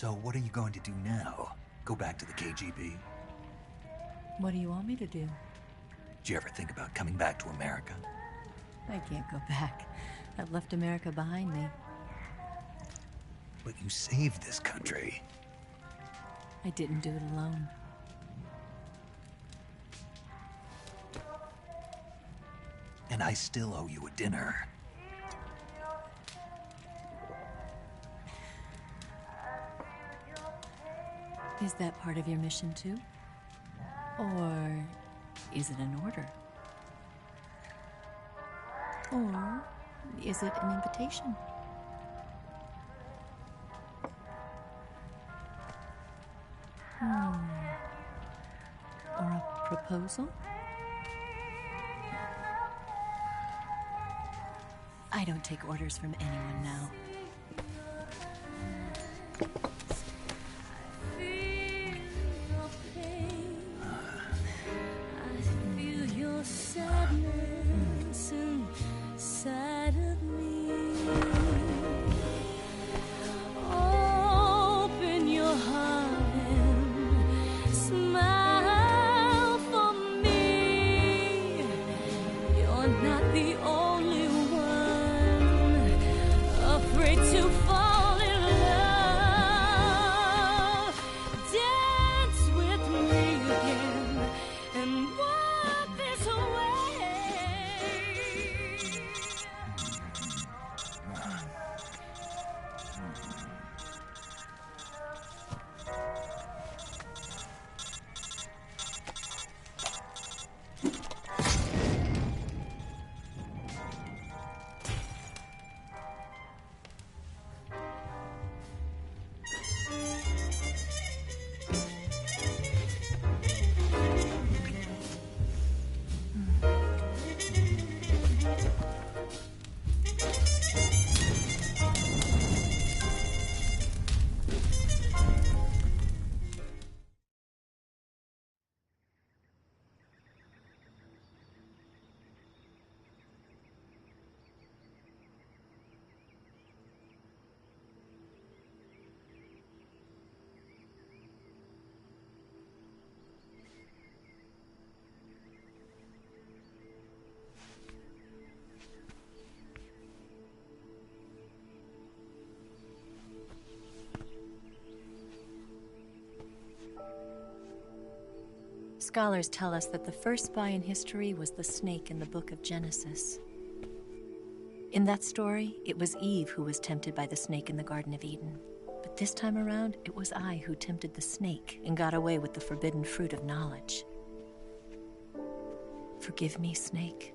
So what are you going to do now? Go back to the KGB? What do you want me to do? Did you ever think about coming back to America? I can't go back. I've left America behind me. But you saved this country. I didn't do it alone. And I still owe you a dinner. Is that part of your mission too? Or is it an order? Or is it an invitation? Or a proposal? I don't take orders from anyone now. Scholars tell us that the first spy in history was the snake in the book of Genesis. In that story, it was Eve who was tempted by the snake in the Garden of Eden. But this time around, it was I who tempted the snake and got away with the forbidden fruit of knowledge. Forgive me, snake.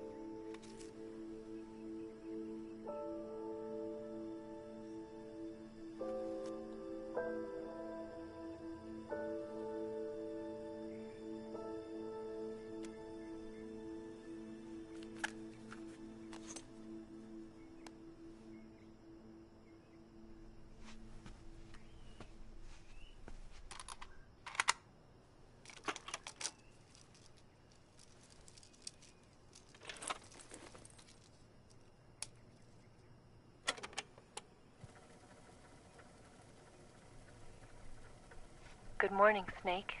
Good morning, Snake.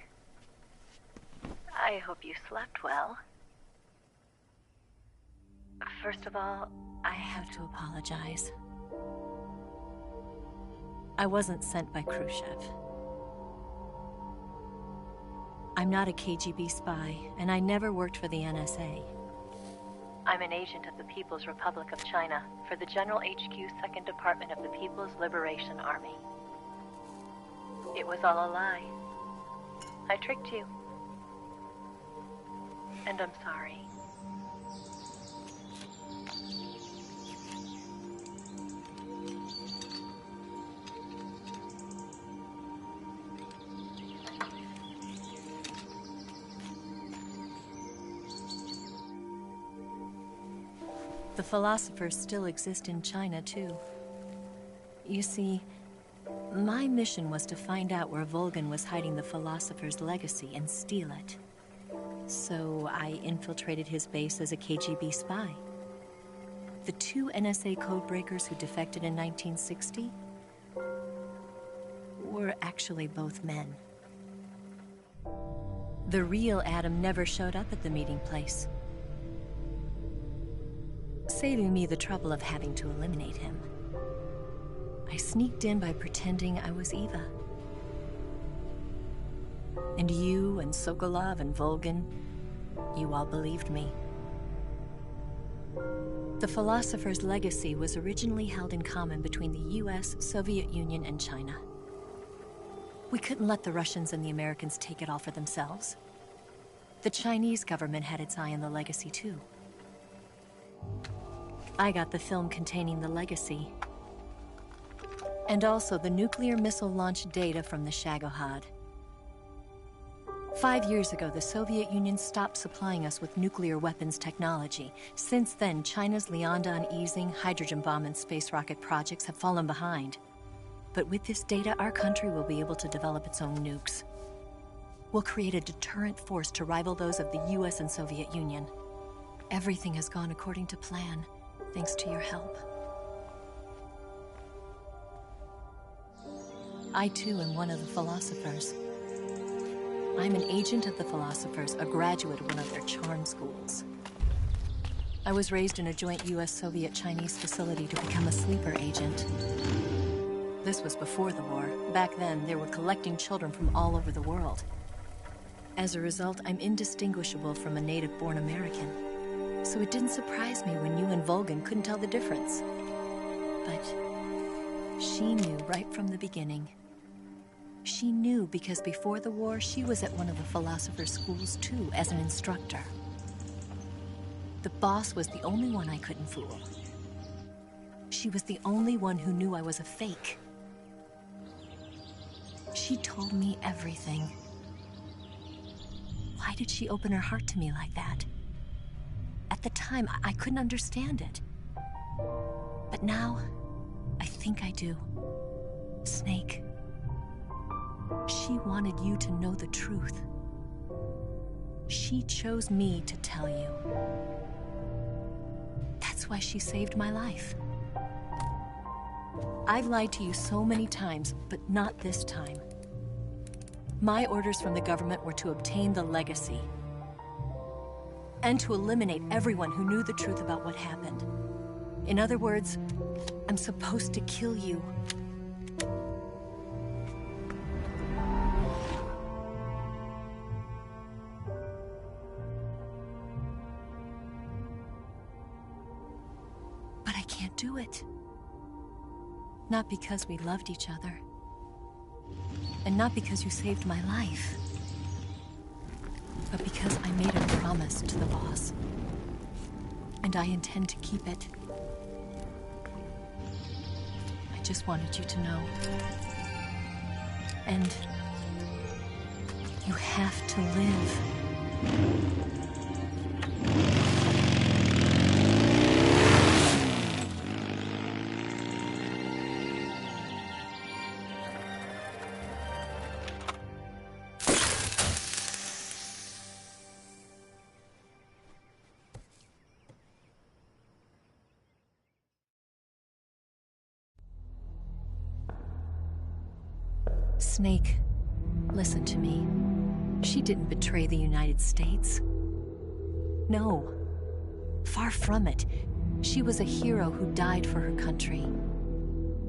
I hope you slept well. First of all, I have to apologize. I wasn't sent by Khrushchev. I'm not a KGB spy, and I never worked for the NSA. I'm an agent of the People's Republic of China for the General HQ 2nd Department of the People's Liberation Army. It was all a lie. I tricked you. And I'm sorry. The philosophers still exist in China, too. You see, my mission was to find out where Volgan was hiding the philosopher's legacy and steal it. So I infiltrated his base as a KGB spy. The 2 NSA codebreakers who defected in 1960? were actually both men. The real Adam never showed up at the meeting place, saving me the trouble of having to eliminate him. I sneaked in by pretending I was Eva. And you and Sokolov and Volgin, you all believed me. The philosopher's legacy was originally held in common between the US, Soviet Union, and China. We couldn't let the Russians and the Americans take it all for themselves. The Chinese government had its eye on the legacy too. I got the film containing the legacy, and also the nuclear missile launch data from the Shagohod. 5 years ago, the Soviet Union stopped supplying us with nuclear weapons technology. Since then, China's Liaodong easing, hydrogen bomb, and space rocket projects have fallen behind. But with this data, our country will be able to develop its own nukes. We'll create a deterrent force to rival those of the US and Soviet Union. Everything has gone according to plan, thanks to your help. I too am one of the philosophers. I'm an agent of the philosophers, a graduate of one of their charm schools. I was raised in a joint US-Soviet-Chinese facility to become a sleeper agent. This was before the war. Back then, they were collecting children from all over the world. As a result, I'm indistinguishable from a native-born American. So it didn't surprise me when you and Volgin couldn't tell the difference. But she knew right from the beginning. She knew because before the war, she was at one of the philosopher's schools too, as an instructor. The boss was the only one I couldn't fool. She was the only one who knew I was a fake. She told me everything. Why did she open her heart to me like that? At the time, I couldn't understand it. But now, I think I do. Snake. She wanted you to know the truth. She chose me to tell you. That's why she saved my life. I've lied to you so many times, but not this time. My orders from the government were to obtain the legacy and to eliminate everyone who knew the truth about what happened. In other words, I'm supposed to kill you. But I can't do it. Not because we loved each other. And not because you saved my life. But because I made a promise to the boss. And I intend to keep it. I just wanted you to know. And you have to live. Snake, listen to me. She didn't betray the United States. No. Far from it. She was a hero who died for her country.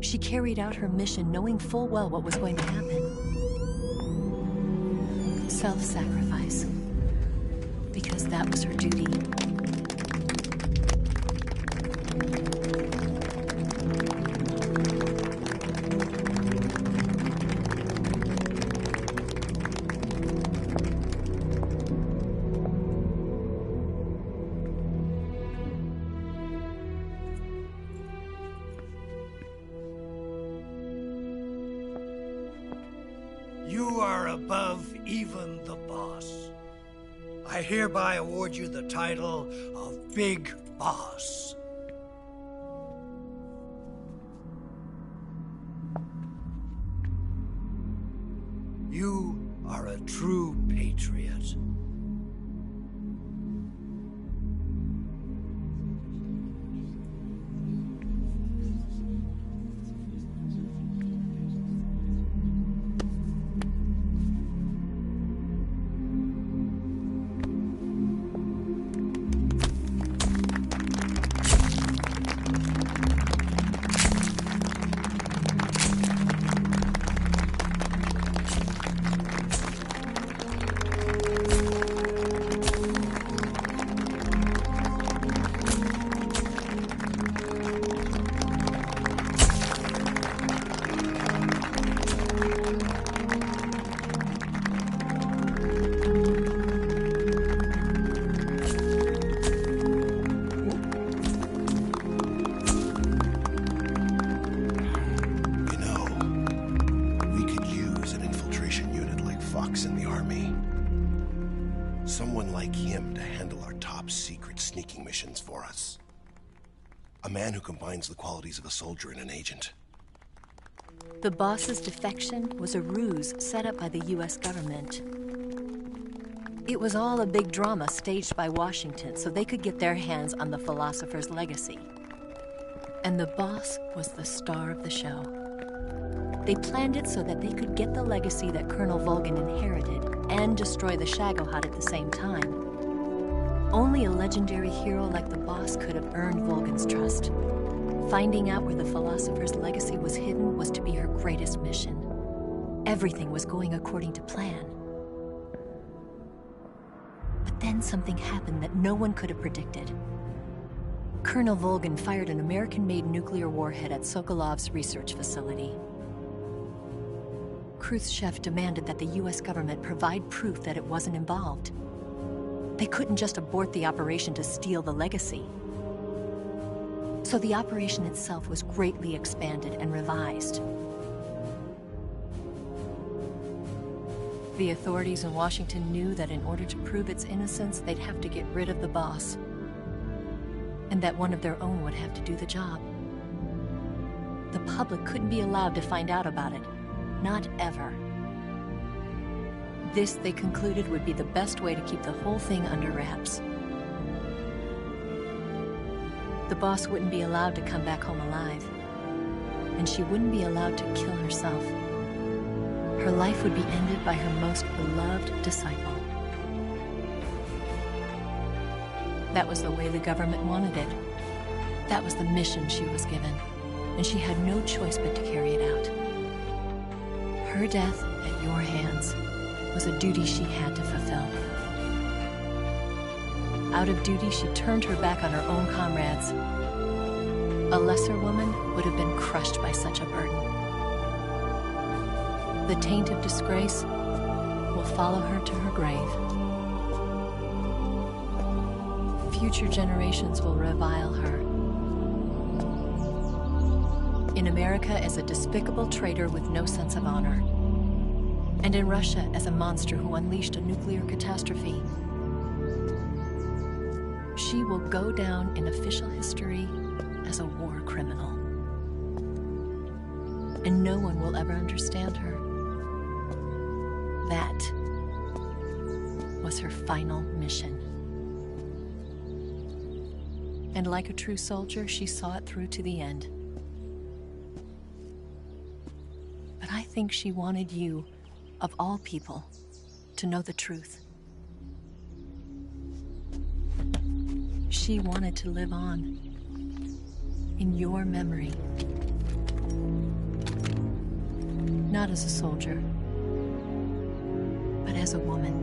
She carried out her mission knowing full well what was going to happen. Self-sacrifice. Because that was her duty. You are above even the boss. I hereby award you the title of Big Boss. You are a true patriot. sneaking missions for us. A man who combines the qualities of a soldier and an agent. The boss's defection was a ruse set up by the US government. It was all a big drama staged by Washington so they could get their hands on the philosopher's legacy. And the boss was the star of the show. They planned it so that they could get the legacy that Colonel Volgin inherited and destroy the Shagohod at the same time. Only a legendary hero like the boss could have earned Volgin's trust. Finding out where the philosopher's legacy was hidden was to be her greatest mission. Everything was going according to plan. But then something happened that no one could have predicted. Colonel Volgin fired an American-made nuclear warhead at Sokolov's research facility. Khrushchev demanded that the US government provide proof that it wasn't involved. They couldn't just abort the operation to steal the legacy. So the operation itself was greatly expanded and revised. The authorities in Washington knew that in order to prove its innocence, they'd have to get rid of the boss, and that one of their own would have to do the job. The public couldn't be allowed to find out about it. Not ever. This, they concluded, would be the best way to keep the whole thing under wraps. The boss wouldn't be allowed to come back home alive, and she wouldn't be allowed to kill herself. Her life would be ended by her most beloved disciple. That was the way the government wanted it. That was the mission she was given, and she had no choice but to carry it out. Her death at your hands was a duty she had to fulfill. Out of duty, she turned her back on her own comrades. A lesser woman would have been crushed by such a burden. The taint of disgrace will follow her to her grave. Future generations will revile her. In America as a despicable traitor with no sense of honor. And in Russia as a monster who unleashed a nuclear catastrophe. She will go down in official history as a war criminal. And no one will ever understand her. That was her final mission. And like a true soldier, she saw it through to the end. But I think she wanted you, of all people, to know the truth. She wanted to live on in your memory. Not as a soldier, but as a woman.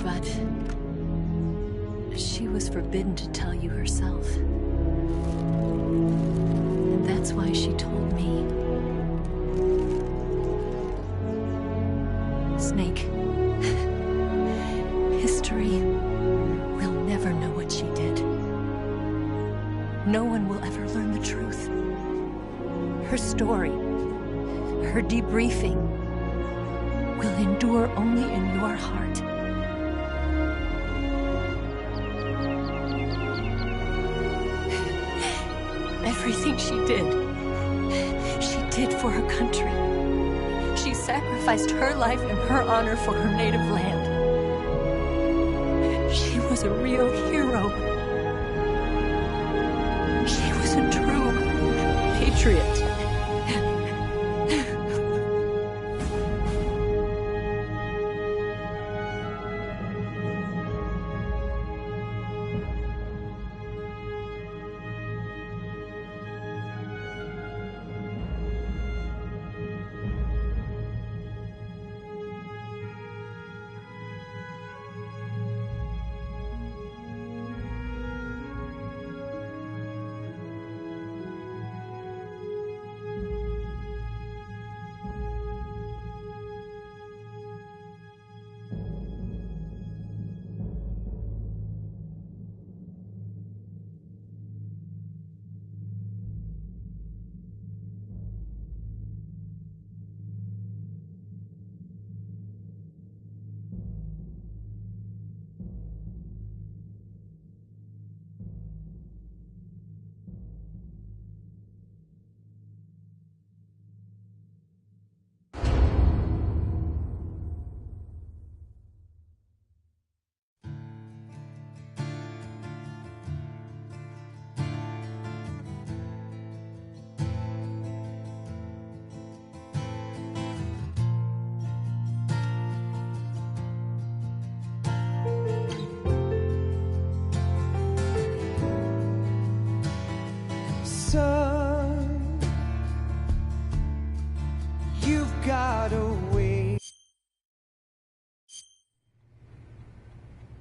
But she was forbidden to tell you herself. And that's why she told me. Snake, history will never know what she did. No one will ever learn the truth. Her story, her debriefing, will endure only in your heart. Everything she did for her country. She sacrificed her life and her honor for her native land. She was a real hero. She was a true patriot.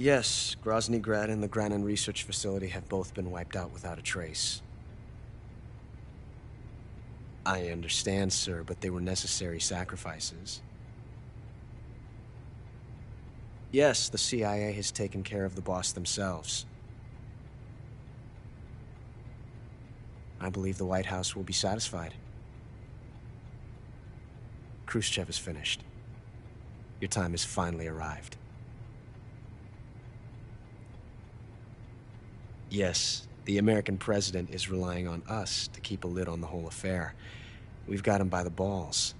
Yes, Grozny Grad and the Granin Research Facility have both been wiped out without a trace. I understand, sir, but they were necessary sacrifices. Yes, the CIA has taken care of the boss themselves. I believe the White House will be satisfied. Khrushchev is finished. Your time has finally arrived. Yes, the American president is relying on us to keep a lid on the whole affair. We've got him by the balls.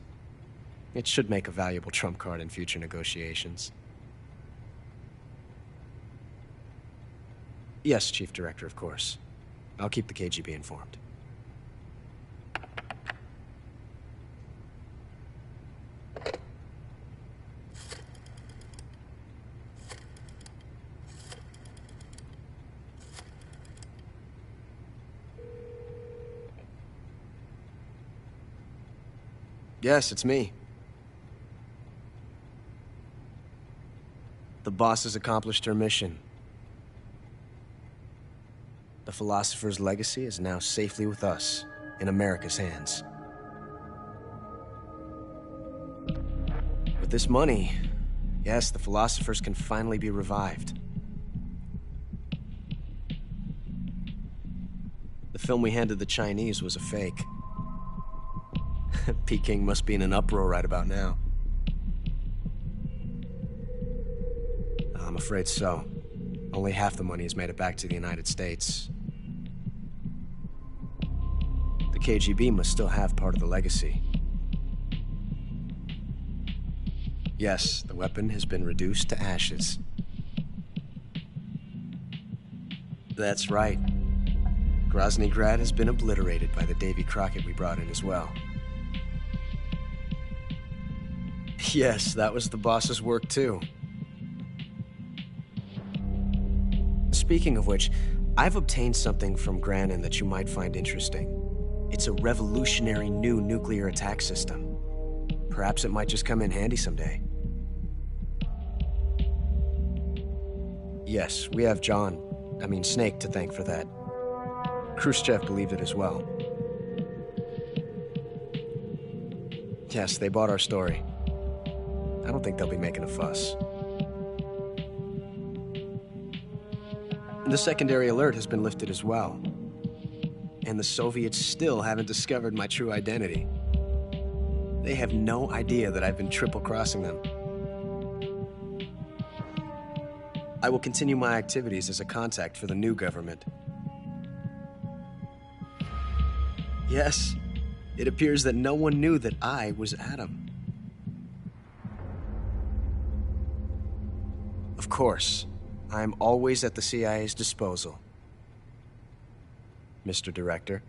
It should make a valuable trump card in future negotiations. Yes, Chief Director, of course. I'll keep the KGB informed. Yes, it's me. The boss has accomplished her mission. The philosopher's legacy is now safely with us, in America's hands. With this money, yes, the philosophers can finally be revived. The film we handed the Chinese was a fake. Peking must be in an uproar right about now. I'm afraid so. Only half the money has made it back to the United States. The KGB must still have part of the legacy. Yes, the weapon has been reduced to ashes. That's right. Grozny Grad has been obliterated by the Davy Crockett we brought in as well. Yes, that was the boss's work too. Speaking of which, I've obtained something from Granin that you might find interesting. It's a revolutionary new nuclear attack system. Perhaps it might just come in handy someday. Yes, we have Snake to thank for that. Khrushchev believed it as well. Yes, they bought our story. I don't think they'll be making a fuss. The secondary alert has been lifted as well. And the Soviets still haven't discovered my true identity. They have no idea that I've been triple-crossing them. I will continue my activities as a contact for the new government. Yes, it appears that no one knew that I was Adam. Of course, I'm always at the CIA's disposal, Mr. Director.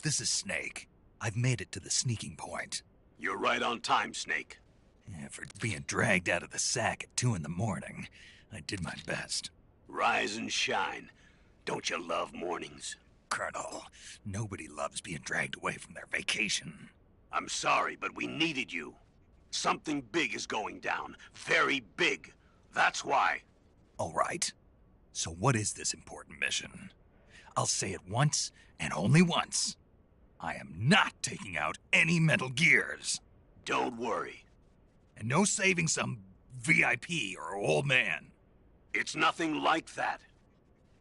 this is Snake. I've made it to the sneaking point. You're right on time, Snake. Yeah, for being dragged out of the sack at 2 in the morning, I did my best. Rise and shine. Don't you love mornings? Colonel, nobody loves being dragged away from their vacation. I'm sorry, but we needed you. Something big is going down. Very big. That's why. All right. So what is this important mission? I'll say it once, and only once. I am not taking out any Metal Gears. Don't worry. And no saving some VIP or old man. It's nothing like that.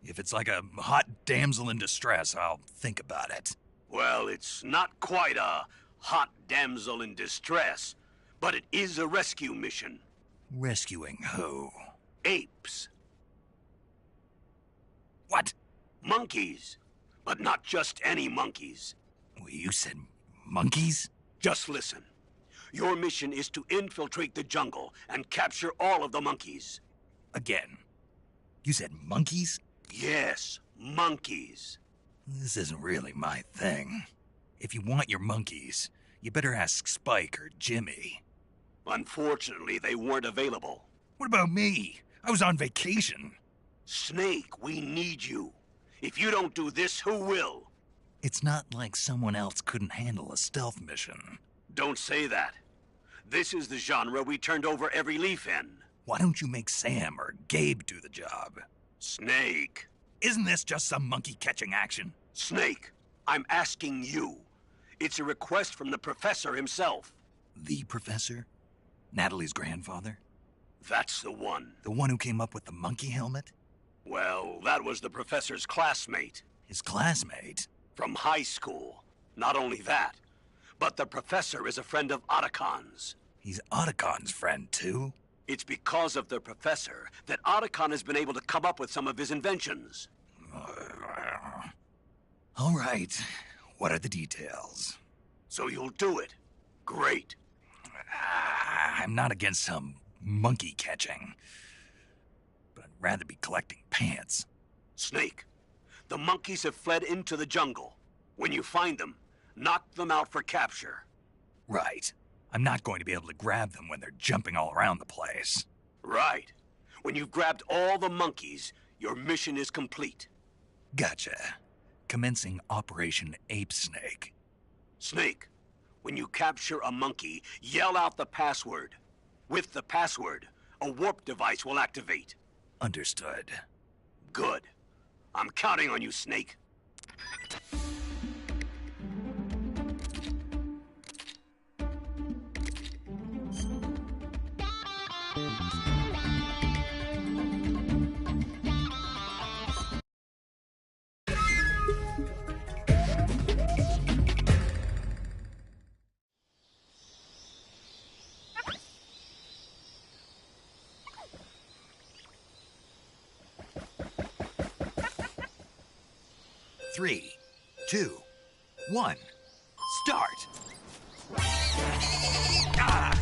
If it's like a hot damsel in distress, I'll think about it. Well, it's not quite a hot damsel in distress, but it is a rescue mission. Rescuing who? Apes. What? Monkeys. But not just any monkeys. Well, you said monkeys? Just listen. Your mission is to infiltrate the jungle and capture all of the monkeys. Again. You said monkeys? Yes, monkeys. This isn't really my thing. If you want your monkeys, you better ask Spike or Jimmy. Unfortunately, they weren't available. What about me? I was on vacation. Snake, we need you. If you don't do this, who will? It's not like someone else couldn't handle a stealth mission. Don't say that. This is the genre we turned over every leaf in. Why don't you make Sam or Gabe do the job? Snake. Isn't this just some monkey-catching action? Snake, I'm asking you. It's a request from the professor himself. The professor? Natalie's grandfather? That's the one. The one who came up with the monkey helmet? Well, that was the professor's classmate. His classmate? From high school. Not only that, but the professor is a friend of Otacon's. He's Otacon's friend, too? It's because of the professor that Otacon has been able to come up with some of his inventions. All right. What are the details? So you'll do it. Great. I'm not against some monkey catching, but I'd rather be collecting pants. Snake, the monkeys have fled into the jungle. When you find them, knock them out for capture. Right. I'm not going to be able to grab them when they're jumping all around the place. Right. When you've grabbed all the monkeys, your mission is complete. Gotcha. Commencing Operation Ape Snake. Snake, when you capture a monkey, yell out the password. With the password, a warp device will activate. Understood. Good. I'm counting on you, Snake. Three, 2, 1, start! Ah!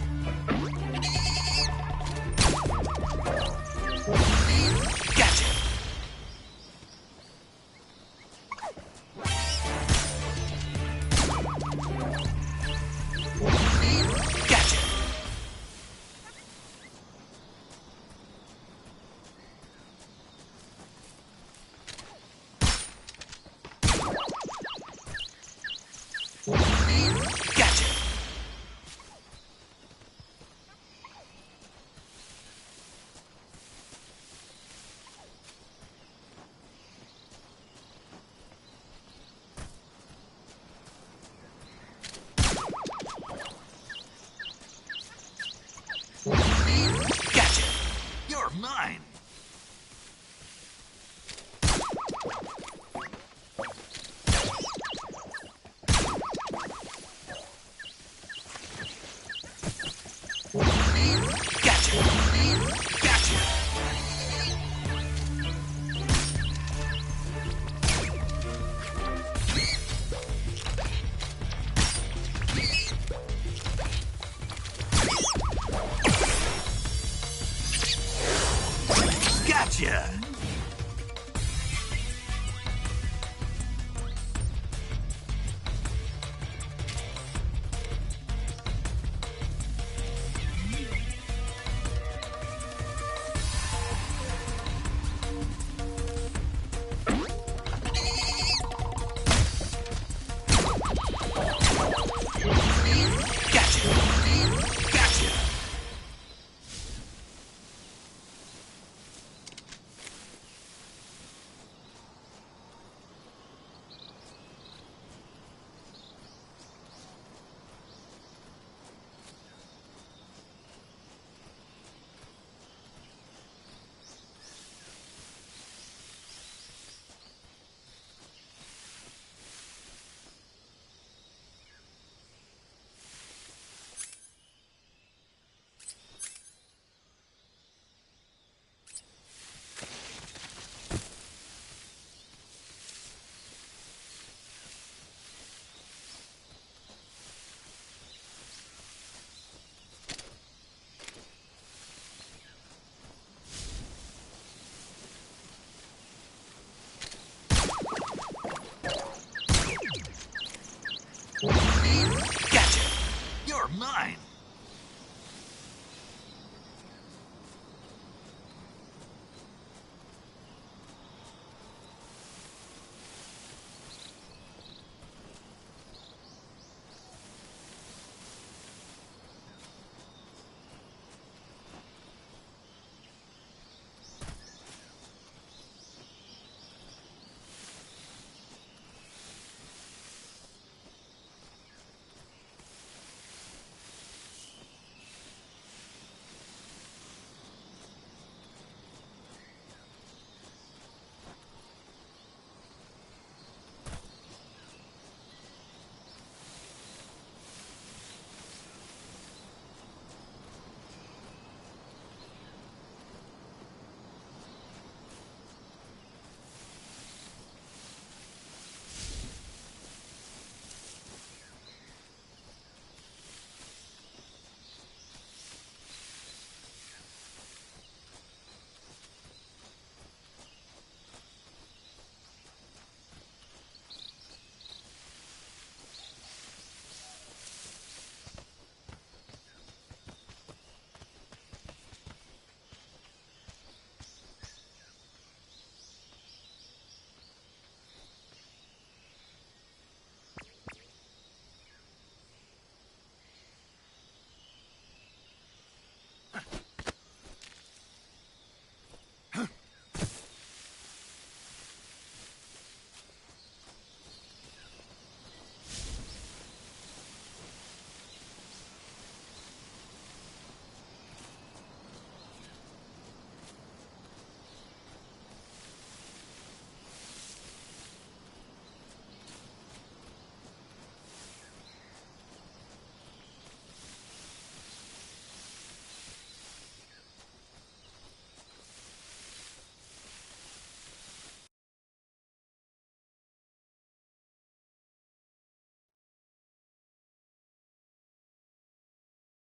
Gotcha! Gotcha! Gotcha! Ugh.